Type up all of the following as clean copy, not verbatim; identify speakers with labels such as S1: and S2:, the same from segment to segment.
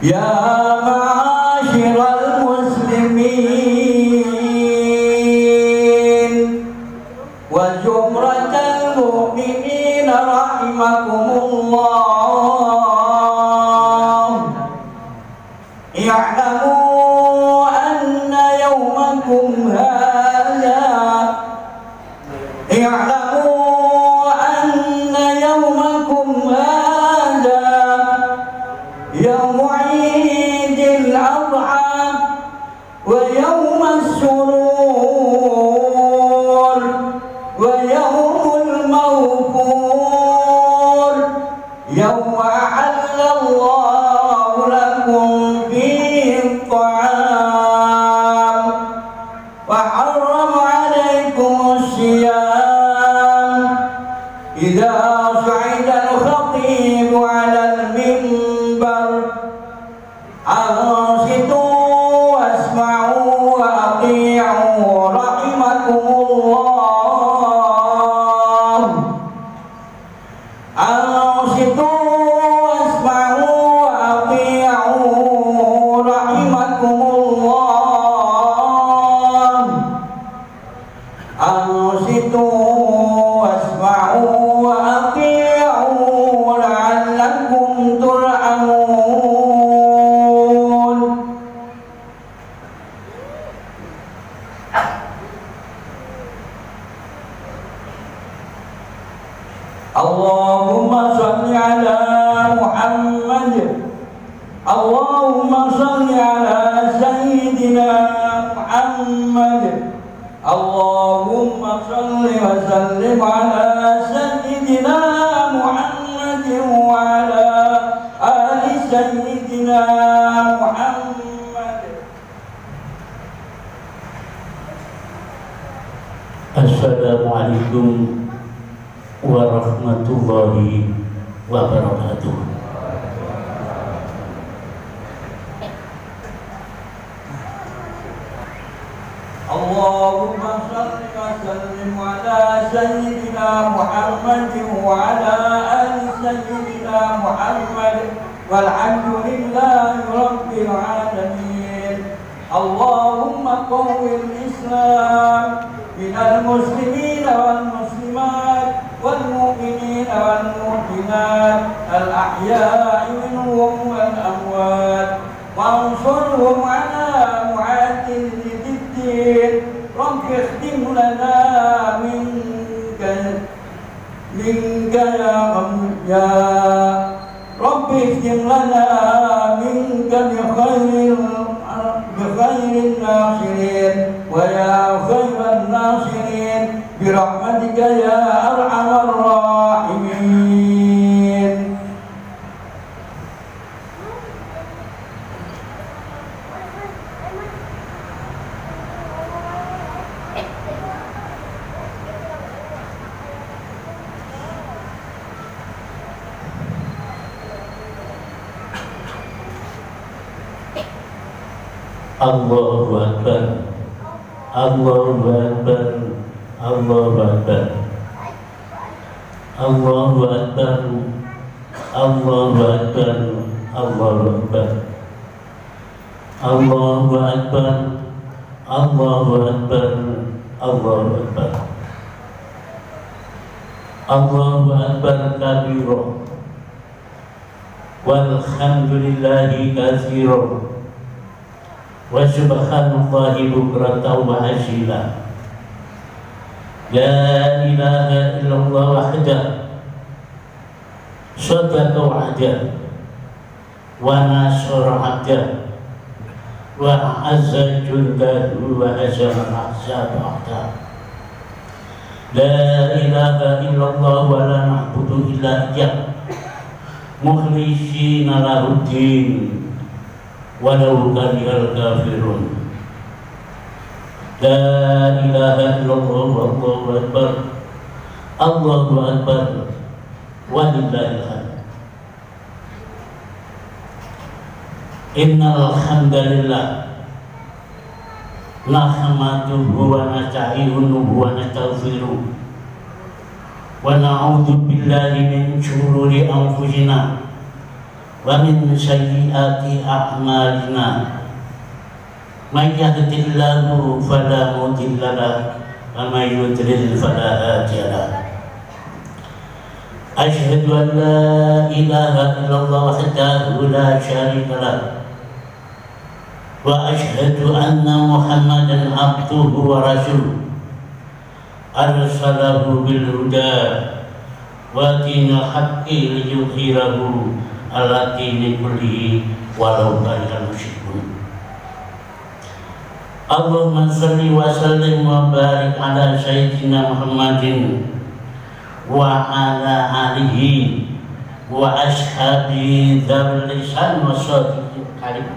S1: Ya ma'asyiral muslimin wa zumratal mu'minin rahimakumullah. I'lamu anna yawmakum hadha يوم عيد الأضحى ويوم السرور ويوم الموفور يوم أحل الله لكم فيه الطعام وحرم عليكم الصيام إذا صعد الخطيب على المنبر أنصتوا واسمعوا وأطيعوا رحمكم الله. أنصتوا واسمعوا وأطيعوا رحمكم الله. أنصتوا واسمعوا وأطيعوا لعلكم ترحمون. اللهم صل على محمد. اللهم صل على سيدنا محمد. اللهم صل وسلم على سيدنا محمد وعلى آل سيدنا محمد.
S2: Assalamualaikum warahmatullahi wabarakatuh.
S1: اللهم صل وسلم على سيدنا محمد وعلى آل سيدنا محمد والحمد لله رب العالمين. اللهم قوي الإسلام من المسلمين والمسلمات والمؤمنين والمؤمنات الأحياء منهم والأموات وانصرهم على معادل الدين. رب اختم لنا منك يا رب اختم لنا منك بخير الناصرين ويا خير الناصرين برحمتك يا أرحم الراحمين.
S2: Allahu Akbar, Allahu Akbar, Allahu Akbar, Allahu Akbar, Allahu Akbar, Allahu Akbar, Allahu Akbar, Allahu Akbar, Allahu Akbar, Allahu Akbar kabira walhamdulillahi katsira wa subhanallahi bukratan wa asila. La ilaha illallah wahdah sadaqa wa'dah wa nasara 'abdah wa azza jundahu wa hazama ahzaba ahzab. La ilaha illallah wa la na'budu illa iyyah mukhlishina lahuddin walau karihal kafirun. La ilaha illallah wallahu akbar, Allahu akbar, walillahil hamd. Innal hamdalillah nahmaduhu wa nasta'inuhu wa nastaghfiruh wa na'udzu billahi min shururi anfusina ومن سيئات أعمالنا من يهد الله فلا مضل له ومن يضلل فلا هادي له أشهد أن لا إله إلا الله وحده لا شريك له وأشهد أن محمدا عبده ورسوله أرسله بالهدى ودين الحق ليظهره على الدين كله ولو كره المشركون اللهم صل وسلم وبارك على سيدنا محمد وعلى آله وأصحابه ذوي اللسان والصدق الكريم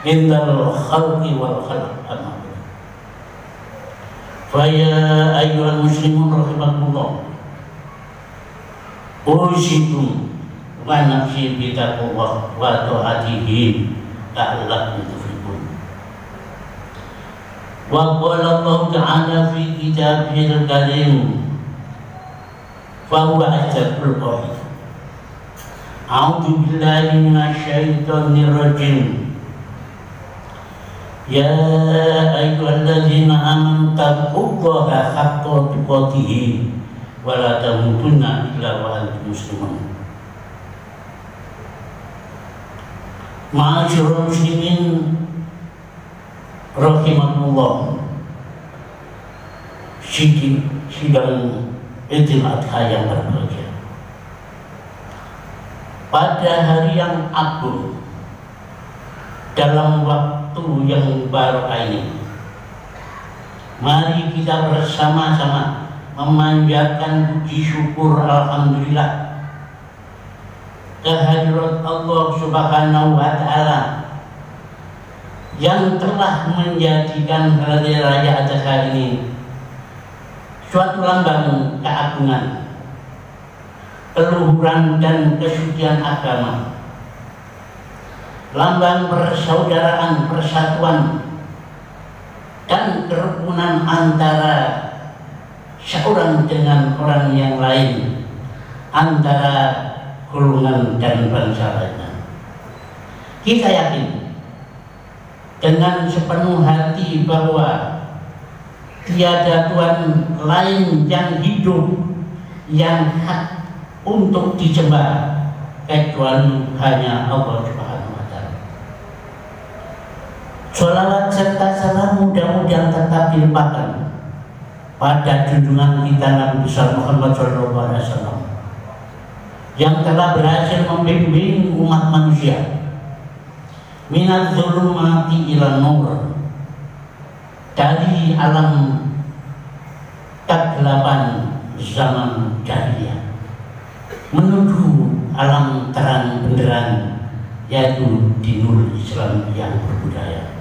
S2: عند الخلق والخلق أما بعد فيا أيها المسلمون رحمكم الله أوصيكم ونفسي بتقوى الله وطاعته لعلكم تفلحون وقال الله تعالى في كتابه الكريم فهو أصدق القائل أعوذ بالله من الشيطان الرجيم يا أيها الذين آمنوا اتقوا الله حق تقاته ولا تموتن إلا وأنتم مسلمون Ma'asyiral muslimin rahimakumullah. Sidang Idul Adha yang berbahagia pada hari yang agung dalam waktu yang baru ini, mari kita bersama-sama memanjatkan puji syukur alhamdulillah kehadirat Allah Subhanahu wa Ta'ala yang telah menjadikan hari raya Adha ini suatu lambang keagungan, keluhuran dan kesucian agama, lambang persaudaraan, persatuan dan kerukunan antara seorang dengan orang yang lain, antara golongan dan bangsa lainnya. Kita yakin dengan sepenuh hati bahwa tiada Tuhan lain yang hidup, yang hak untuk disembah kecuali hanya Allah Subhanahu wa Ta'ala. Sholawat serta salam mudah-mudahan tetap dilimpahkan pada junjungan kita Nabi besar Muhammad SAW yang telah berhasil membimbing umat manusia minaz zulumati ila nur, dari alam kegelapan zaman jahiliyah menuju alam terang benderang, yaitu dinul Islam yang berbudaya.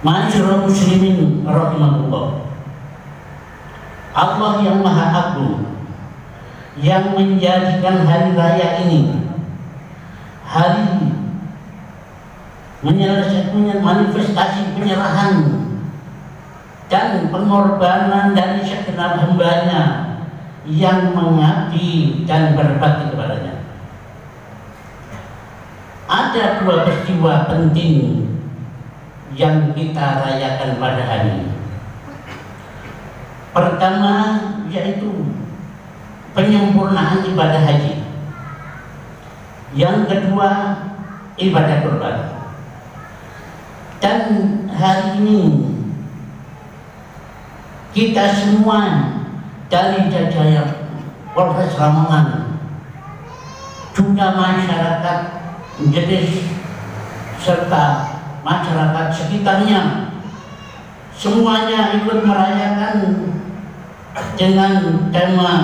S2: Ma'asyiral muslimin rahimakumullah, Allah yang Maha Agung yang menjadikan hari raya ini hari menyelesaikan manifestasi penyerahan dan pengorbanan dari segenap hambanya yang mengabdi dan berbakti kepadanya. Ada dua peristiwa penting yang kita rayakan pada hari ini. Pertama yaitu penyempurnaan ibadah haji. Yang kedua ibadah kurban. Dan hari ini kita semua dari jajaran Polres Lamongan, juga masyarakat menjadi serta masyarakat sekitarnya, semuanya ikut merayakan dengan tema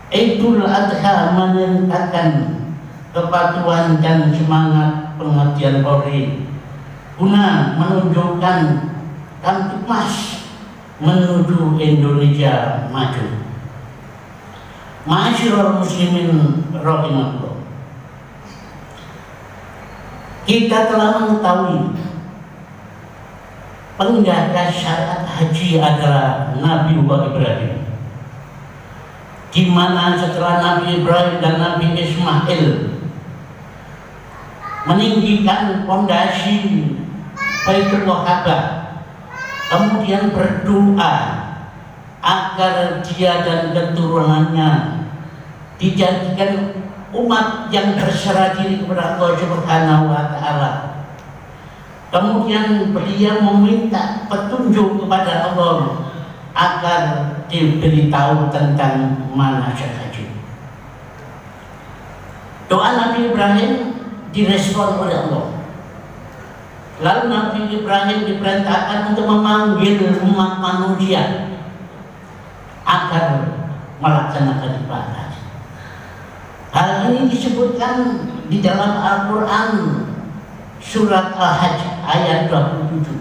S2: Idul Adha, meningkatkan kepatuhan dan semangat pengabdian Polri guna menunjukkan Kamtipmas menuju Indonesia maju. Ma'asyiral muslimin rahimakumullah, kita telah mengetahui penggagas syariat haji adalah Nabiullah Ibrahim. di mana setelah Nabi Ibrahim dan Nabi Ismail meninggikan fondasi Baitullah Ka'bah, kemudian berdoa agar dia dan keturunannya dijadikan umat yang berserah diri kepada Allah Subhanahu wa Ta'ala. Kemudian beliau meminta petunjuk kepada Allah agar diberitahu tentang manasik haji. Doa Nabi Ibrahim direspon oleh Allah. Lalu Nabi Ibrahim diperintahkan untuk memanggil umat manusia agar melaksanakan ibadah. Hal ini disebutkan di dalam Al-Quran surat Al-Hajj ayat 27.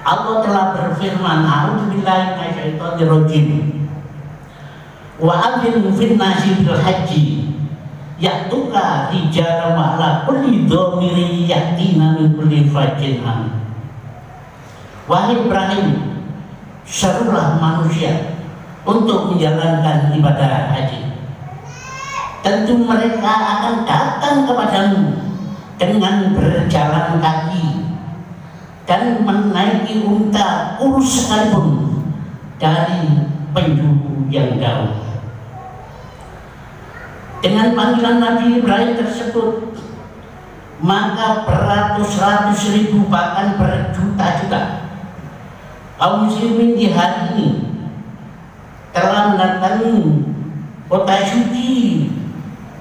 S2: Allah telah berfirman, a'udzubillahi minasyaitonirrajim. Wa adzin fin nasi bil haji ya'tuka rijalan wa ala kulli dhamirin ya'tina min kulli fajjin amik. Wahai Ibrahim, serulah manusia untuk menjalankan ibadah haji. Tentu mereka akan datang kepadamu dengan berjalan kaki dan menaiki unta kurus sekalipun dari penjuru yang jauh. Dengan panggilan Nabi Ibrahim tersebut, maka beratus-ratus ribu bahkan berjuta-juta kaum muslimin di hari ini telah mendatangi kota suci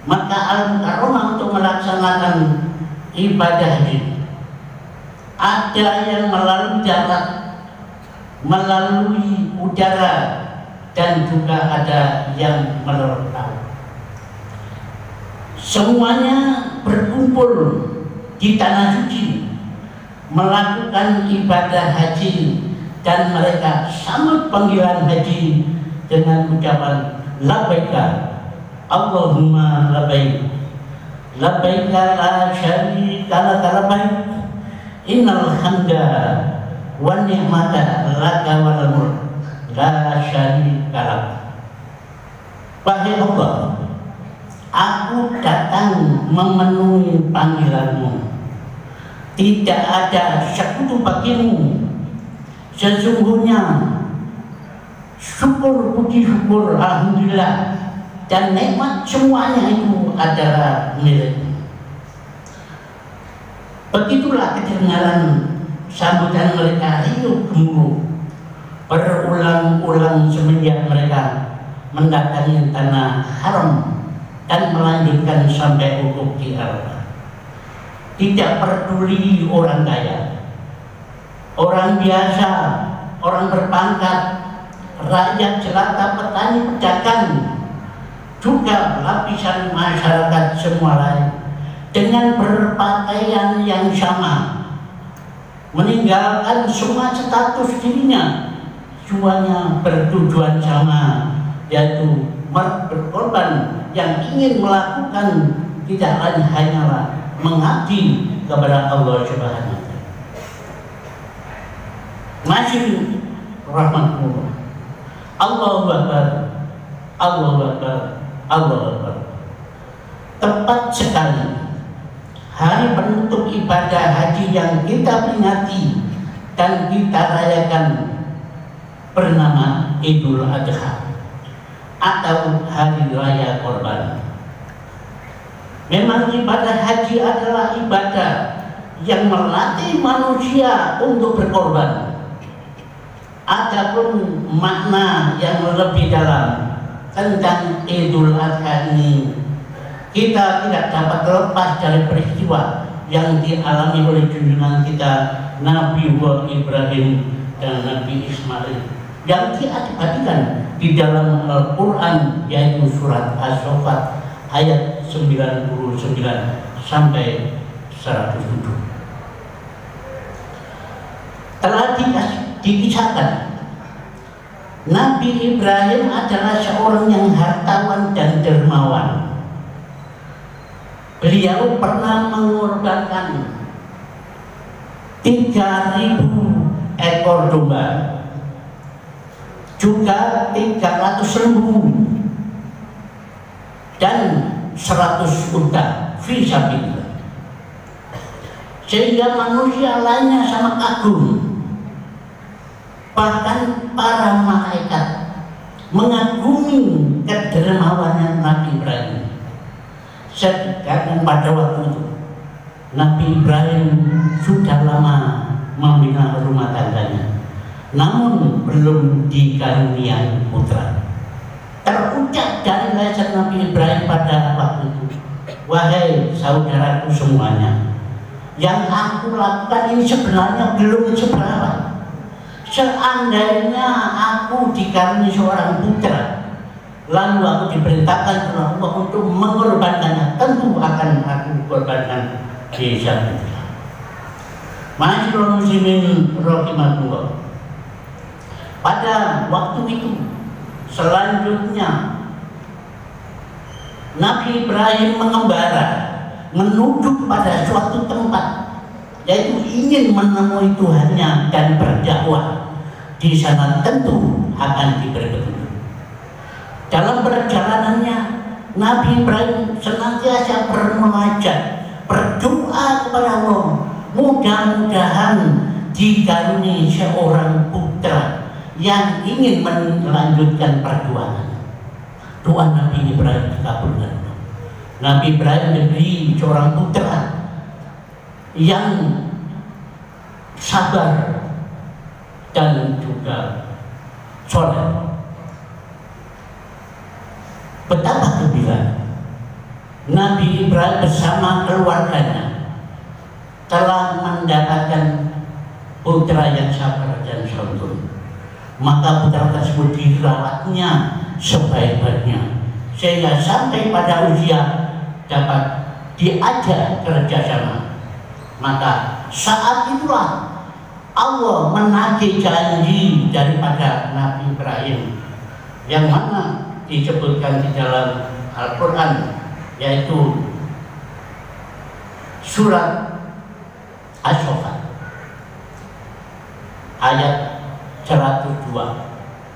S2: Makkah Al-Mukarramah untuk melaksanakan ibadah haji. Ada yang melalui darat, melalui udara, dan juga ada yang melalui laut. Semuanya berkumpul di tanah suci melakukan ibadah haji, dan mereka sambut panggilan haji dengan ucapan labbaika Allahumma labbaik, labbaika la syarika laka labbaik, innal hamda wan ni'mata laka wal mulk la syarika lak. Wahai Allah, aku datang memenuhi panggilanmu, tidak ada sekutu bagimu. Sesungguhnya syukur, puji syukur, alhamdulillah, dan nikmat semuanya itu adalah milikmu. Begitulah kedengaran sambutan mereka riuh gemuruh berulang-ulang semenjak mereka mendatangi tanah haram dan melanjutkan sampai wukuf di Arafah. Tidak peduli orang kaya, orang biasa, orang berpangkat, rakyat jelata, petani, pedagang, juga lapisan masyarakat semua lain, dengan berpakaian yang sama, meninggalkan semua status dirinya, semuanya bertujuan sama, yaitu berkorban, yang ingin melakukan tidak lain hanyalah mengabdi kepada Allah Subhanahu wa Ta'ala. Masih rahmatullah. Allahu Akbar, Allahu Akbar, Allahu Akbar. Tepat sekali hari penutup ibadah haji yang kita peringati dan kita rayakan bernama Idul Adha atau Hari Raya Korban. Memang ibadah haji adalah ibadah yang melatih manusia untuk berkorban. Adapun makna yang lebih dalam tentang Idul Adha ini, kita tidak dapat lepas dari peristiwa yang dialami oleh junjungan kita Nabi Ibrahim dan Nabi Ismail yang diabadikan di dalam Al-Quran, yaitu surat As-Saffat ayat 99 sampai 107. Telah dikisahkan Nabi Ibrahim adalah seorang yang hartawan dan dermawan. Beliau pernah mengorbankan 3.000 ekor domba, juga 300 lembu, dan 100 unta fisabilillah. Sehingga manusia lainnya sama kagum, bahkan para malaikat mengagumi kedermawanan Nabi Ibrahim. Sedangkan pada waktu itu Nabi Ibrahim sudah lama membina rumah tangganya, namun belum dikaruniai putra. Terucap dari lisan Nabi Ibrahim pada waktu itu, wahai saudaraku semuanya, yang aku lakukan ini sebenarnya belum seberapa. Seandainya aku dikaruniai seorang putra, lalu aku diperintahkan oleh Allah untuk mengorbankannya, tentu akan aku korbankan fisabilillah. Ma'asyiral muslimin rahimakumullah. Pada waktu itu selanjutnya Nabi Ibrahim mengembara menuju pada suatu tempat, yaitu ingin menemui Tuhannya dan berdakwah. Di sana tentu akan diberi petunjuk. Dalam perjalanannya Nabi Ibrahim senantiasa bermunajat, berdoa kepada Allah, mudah-mudahan dikaruniai seorang putra yang ingin melanjutkan perjuangan. Doa Nabi Ibrahim dikabulkan. Nabi Ibrahim diberi seorang putra yang sabar dan juga soleh. Betapa gembira Nabi Ibrahim bersama keluarganya telah mendapatkan putra yang sabar dan santun. Maka putra tersebut dirawatnya sebaik-baiknya, sehingga sampai pada usia dapat diajak kerjasama. Maka saat itulah Allah menagih janji daripada Nabi Ibrahim, yang mana disebutkan di dalam Al-Quran, yaitu surat As-Saffat ayat 102.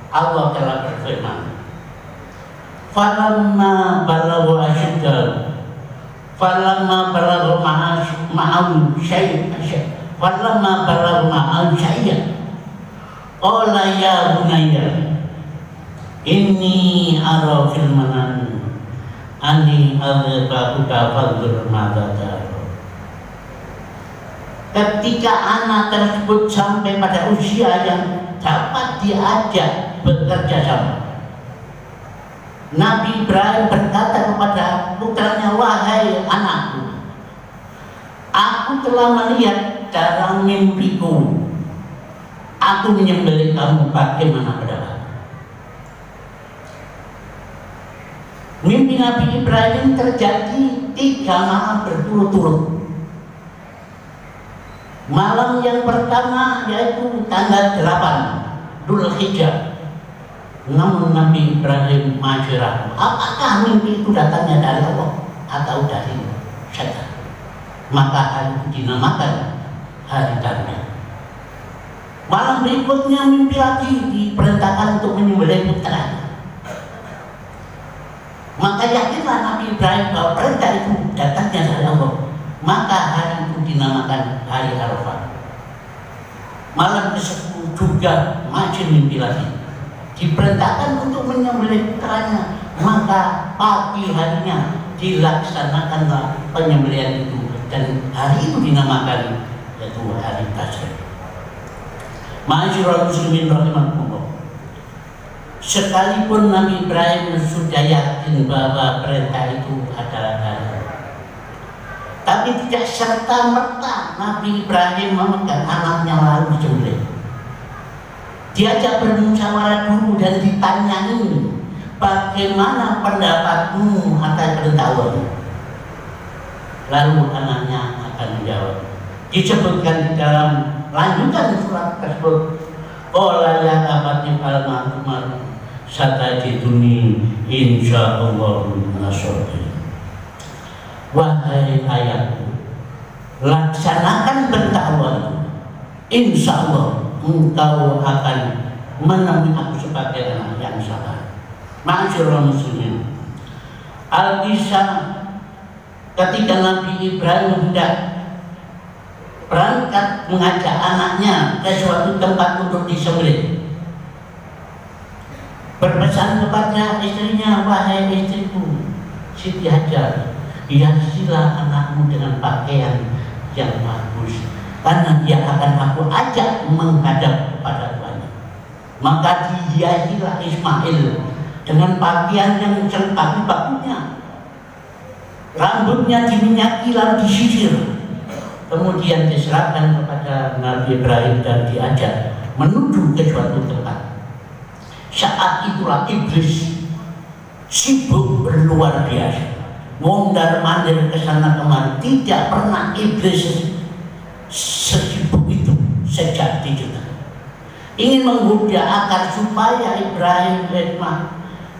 S2: Allah telah berfirman, falamma balagha ashuddahu falamma balagha ma'ahu syai'an falamma balagha ma'ahu syai'an qala ya bunayya inni ara fil manami anni adbahuka fanzur madza tara. Ketika anak tersebut sampai pada usia yang dapat diajak bekerja sama, Nabi Ibrahim berkata kepada putranya, wahai anakku, aku telah melihat dalam mimpiku, aku menyembelih kamu bagaimana pendapat. Mimpi Nabi Ibrahim terjadi 3 malam berturut-turut. Malam yang pertama yaitu tanggal 8 Dzulhijjah. Namun Nabi Ibrahim masih ragu, apakah mimpi itu datangnya dari Allah atau dari setan. Maka hari itu dinamakan hari tanda. Malam berikutnya mimpi lagi, diperintahkan untuk menyembelih putranya. Maka yakinlah Nabi Ibrahim bahwa perintah itu datangnya dari Allah. Maka hari itu dinamakan hari Arafah. Malam ke-10 juga masih mimpi lagi, diperintahkan untuk menyembelih putranya. Maka pagi harinya dilaksanakanlah penyembelihan itu, dan hari itu dinamakan yaitu hari Tasyrik. Ma'asyiral muslimin rahimakumullah. Sekalipun Nabi Ibrahim sudah yakin bahwa perintah itu adalah dari Allah, tapi tidak serta-merta Nabi Ibrahim memegang anaknya lalu disembelih. Diajak bermusyawarah dulu dan ditanyai, bagaimana pendapatmu atas perintah Allah? Lalu anaknya akan menjawab. Disebutkan di dalam lanjutan surat tersebut, qala ya abati fa'al ma'ruf satajiduni insyaallah minasyakirin. Wahai ayahku, laksanakan perintah Allah itu, insya Allah engkau akan menemui aku sebagai anak yang sabar. Ma'asyiral muslimin, Al-Kisah ketika Nabi Ibrahim hendak berangkat mengajak anaknya ke suatu tempat untuk disembelih, berpesan kepada istrinya, wahai istriku Siti Hajar, hiasilah anakmu dengan pakaian yang bagus, karena dia akan aku ajak menghadap kepada Tuhannya. Maka dihiasilah Ismail dengan pakaian yang bagus-bagusnya, rambutnya diminyaki lalu disisir, kemudian diserahkan kepada Nabi Ibrahim dan diajak menuju ke suatu tempat. Saat itulah iblis sibuk luar biasa, mondar-mandir ke sana kemari. Tidak pernah iblis sesibuk itu sejak di dunia. Ingin menggoda agar supaya Ibrahim,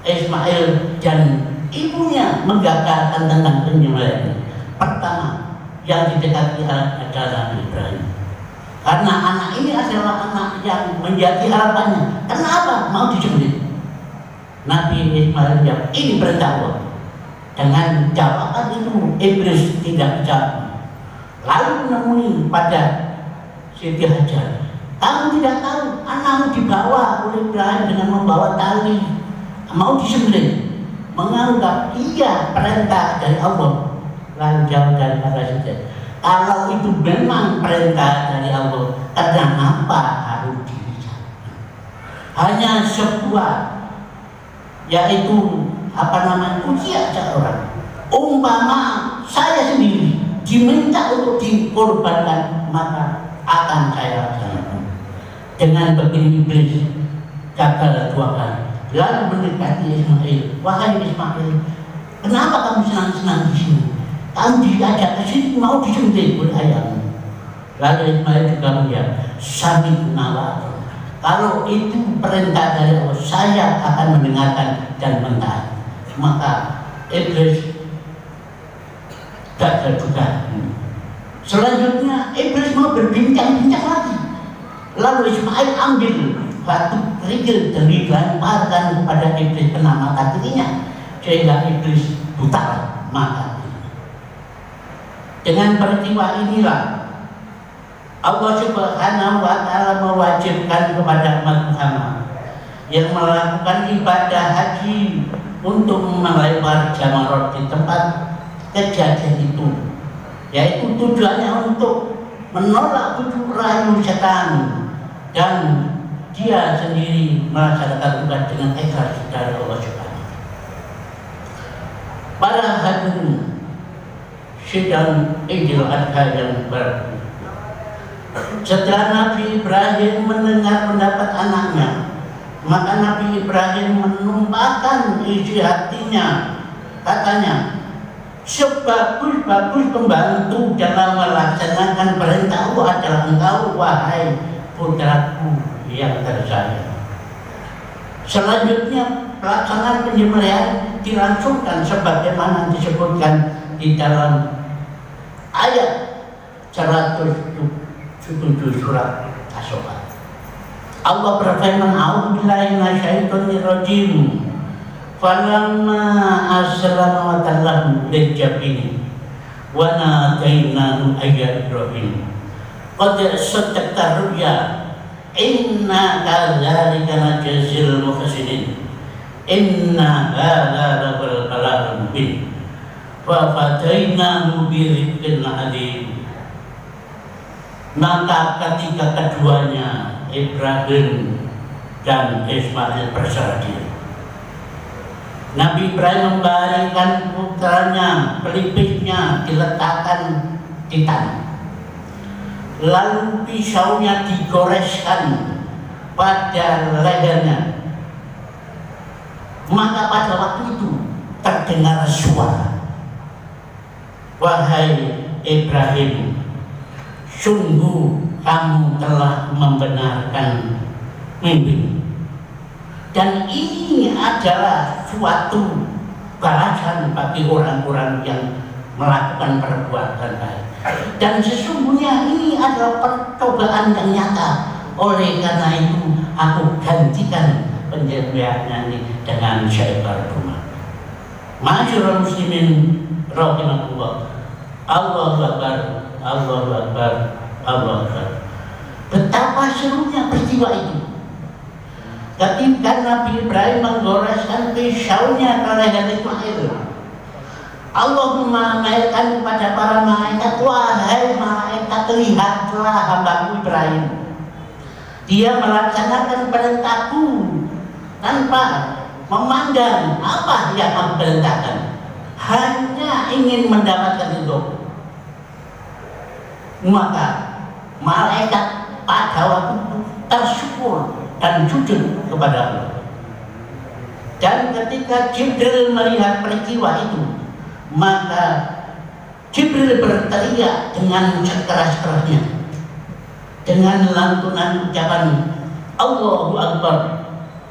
S2: Ismail dan ibunya menggagalkan tentang penyembelihan. Pertama yang didekati adalah Ibrahim, karena anak ini adalah anak yang menjadi harapannya. Kenapa mau disembelih? Nabi Ismail jawab, ini perintah Allah. Dengan jawaban itu iblis tidak jawab. Lalu menemui pada Siti Hajar, kamu tidak tahu anakmu dibawa oleh Ibrahim dengan membawa tali, mau disembelih, menganggap iya perintah dari Allah. Lalu jawab dari para Siti, kalau itu memang perintah dari Allah, kenapa harus dilihat? Hanya sebuah, yaitu ujian orang. Umpama saya sendiri diminta untuk dikorbankan, maka akan saya laksanakan. Dengan begini iblis gagal 2 kali. Lalu mendekati Ismail, wahai Ismail, kenapa kamu senang-senang di sini? Kamu diajak ke sini mau disembelih oleh ayahmu. Lalu Ismail juga menjawab, sami nawar. Kalau itu perintah dari Allah, saya akan mendengarkan dan mentaati. Maka iblis gagal juga. Selanjutnya iblis mau berbincang-bincang lagi. Lalu Ismail ambil batu kerikil dan dilemparkan kepada iblis kena mata kirinya, sehingga iblis buta mata. Dengan peristiwa inilah Allah Subhanahu wa Ta'ala mewajibkan kepada umat Muhammad yang melakukan ibadah haji untuk melempar jamarot di tempat kejadian itu, yaitu tujuannya untuk menolak tujuh rayu setan, dan dia sendiri melaksanakan tugas dengan ikhlas dari Allah Subhanahu. Para hadirin sidang Idul Adha yang berarti, setelah Nabi Ibrahim mendengar pendapat anaknya, maka Nabi Ibrahim menumpahkan isi hatinya. Katanya, sebagus-bagus pembantu dalam melaksanakan perintah Allah adalah engkau, wahai putraku yang tersayang. Selanjutnya pelaksanaan penyembelihan dilangsungkan sebagaimana disebutkan di dalam ayat 107 surat As-Saffat. Allah berfirman, a'udzubillahi minasyaitonir rajim. Falamma aslama wa tallahu lil-jabin wa nadainahu ya Ibrahim qad saddaqta ru'ya inna kadzalika najzil muhsinin inna hadza labal balagh mubin wa fadainahu bidzikrin hakim. Maka ketika keduanya Ibrahim dan Ismail berserah diri, Nabi Ibrahim membaringkan putranya, pelipisnya diletakkan di tanah, lalu pisaunya digoreskan pada lehernya. Maka pada waktu itu terdengar suara, wahai Ibrahim, sungguh kamu telah membenarkan mimpi, dan ini adalah suatu balasan bagi orang-orang yang melakukan perbuatan baik. Dan sesungguhnya ini adalah percobaan yang nyata. Oleh karena itu aku gantikan penyembelihan ini dengan seekor domba. Masyarul muslimin rahimakumullah. Allahu Akbar, Allahu Akbar, Allahu Akbar. Betapa serunya peristiwa itu. Ketika Nabi Ibrahim menggoreskan pisaunya ke leher Ismail, Allah memamerkan kepada para malaikat, wahai malaikat, lihatlah hambaku Ibrahim. Dia melaksanakan perintahku tanpa memandang apa yang aku perintahkan, hanya ingin mendapatkan itu. Maka malaikat pada waktu itu tersyukur dan jujur kepada Allah. Dan ketika Jibril melihat peristiwa itu, maka Jibril berteriak dengan sekeras-kerasnya dengan lantunan ucapan Allahu Akbar,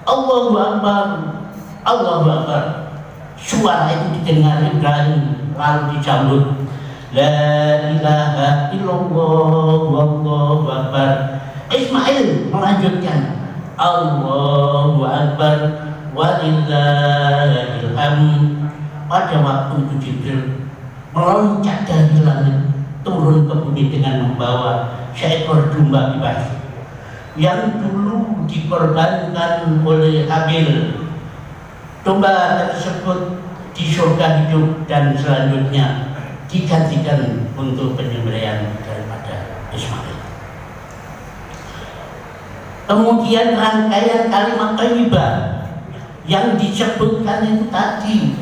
S2: Allahu Akbar, Allahu Akbar. Suara itu didengar Ibrahim, lalu disambut La ilaha illallah wallahu akbar. Ismail melanjutkan Allahu Akbar walillahil hamd. Pada waktu itu Jibril meloncat dari langit turun ke bumi dengan membawa seekor domba kibas yang dulu dikorbankan oleh Habil. Domba tersebut di surga hidup dan selanjutnya digantikan untuk penyembelihan daripada Ismail. Kemudian rangkaian kalimat thayyibah yang disebutkan itu tadi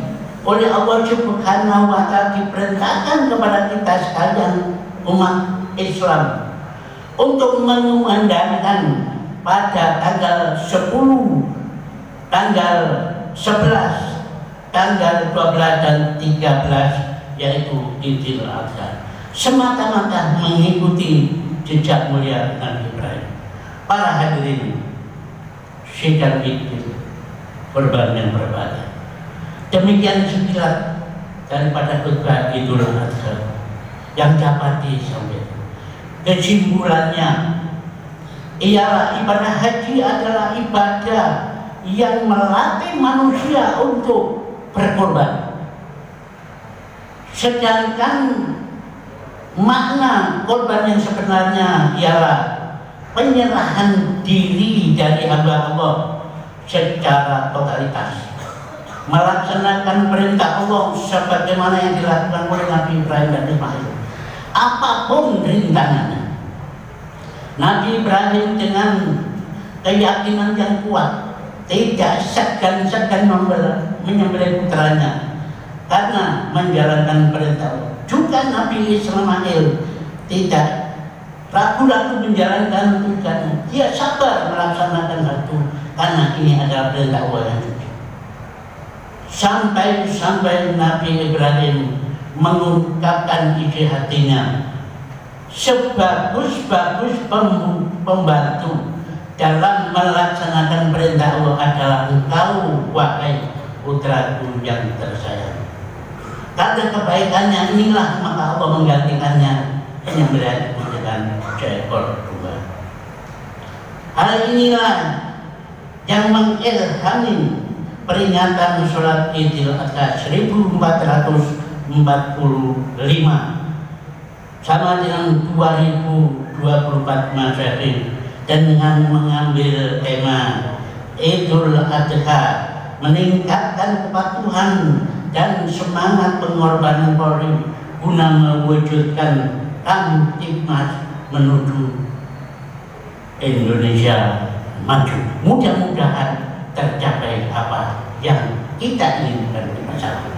S2: oleh Allah Subhanahu wa Ta'ala diperintahkan kepada kita sekalian umat Islam untuk mengumandangkan pada tanggal 10, tanggal 11, tanggal 12 dan 13, yaitu Idul Adha, semata-mata mengikuti jejak mulia Nabi Ibrahim. Para hadirin sidang Idul Kurban yang berbahagia, demikian sekilas daripada khutbah Idul Adha yang dapat disampaikan. Kesimpulannya ialah ibadah haji adalah ibadah yang melatih manusia untuk berkorban. Sedangkan makna korban yang sebenarnya ialah penyerahan diri dari hamba Allah secara totalitas, melaksanakan perintah Allah sebagaimana yang dilakukan oleh Nabi Ibrahim dan Ismail, apapun rintangannya. Nabi Ibrahim dengan keyakinan yang kuat tidak segan-segan menyembelih putranya karena menjalankan perintah Allah. Juga Nabi Ismail tidak ragu-ragu menjalankan tugasnya. Dia sabar melaksanakan satu karena ini adalah perintah Allah yang suci. Sampai Nabi Ibrahim mengungkapkan isi hatinya, sebagus-bagus pembantu dalam melaksanakan perintah Allah adalah engkau, wahai putraku yang tersayang. Karena kebaikannya inilah maka Allah menggantikannya menyembelih dengan seekor domba. Hal inilah yang mengilhami peringatan sholat Idul Adha 1445 sama dengan 2024 Masehi, dan dengan mengambil tema Idul Adha meningkatkan kepatuhan dan semangat pengorbanan Polri guna mewujudkan Kamtibmas menuju Indonesia maju. Mudah-mudahan tercapai apa yang kita inginkan di masa lalu.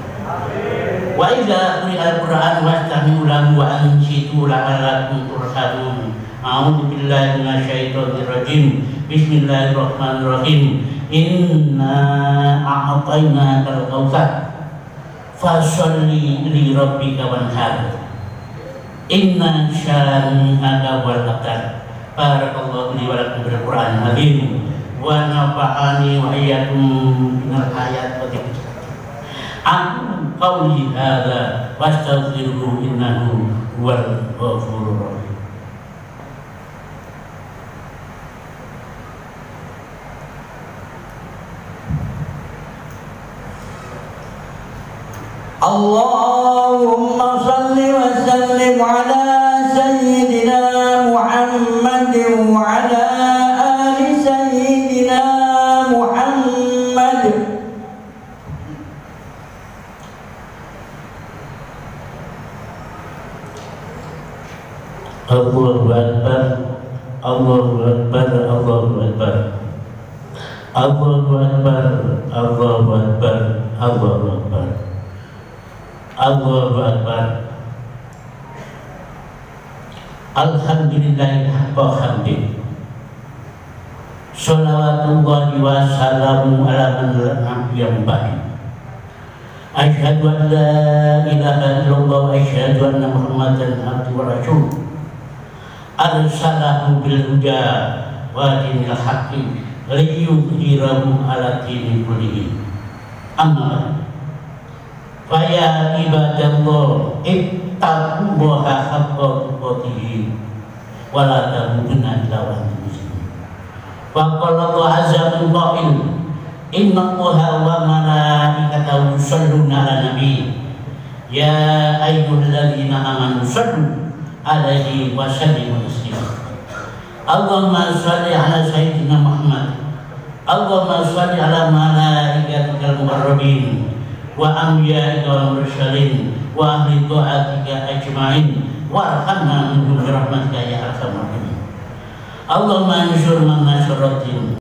S2: Wa idza quri'al Qur'an wastami'u lahu wa ansitu la'allakum turhamun. A'udzu billahi minasyaitonir rajim. Bismillahirrahmanirrahim. Inna a'tainakal kautsar fasholli li rabbika wanhar. Inna syani'aka wal abtar. Barakallahu li wa lakum bil Qur'anil azim wa nafa'ani wa iyyakum minal ayat wa dzikr. Aku qauli hadza wastaghfiruhu innahu huwal ghafurur rahim.
S1: وسلم على سيدنا محمد وعلى آل سيدنا محمد.
S2: Allahu Akbar, Allahu Akbar, Allahu Akbar, Allahu Akbar, Allahu Akbar, Allahu Akbar, Allahu Akbar. Alhamdulillahi haqqa hamdih. Sholawatullahi wa salamu ala man la nabiyya ba'di. Asyhadu an la ilaha illallah wa asyhadu anna Muhammadan abduhu wa rasuluh. Arsalahu bil huda wa dinil haqqi liyudhhirahu ala dini kullihi. Amma fa ya ibadallah ittaqullaha haqqa tuqatih wa la tamutunna illa wa antum muslimun. Wa qala Allah azza min qa'il inna Allaha wa malaikatahu yusholluna 'alan nabi ya ayyuhalladzina amanu shallu alaihi wa sallimu taslima. Allahumma shalli ala sayyidina Muhammad, Allahumma shalli ala malaikatikal muqarrabin wa anbiya'ika wal mursalin wa ahli ta'atika ajma'in warhamna minhum bi rahmatika ya arhamar rahimin. Allahumma anshur man nasaratin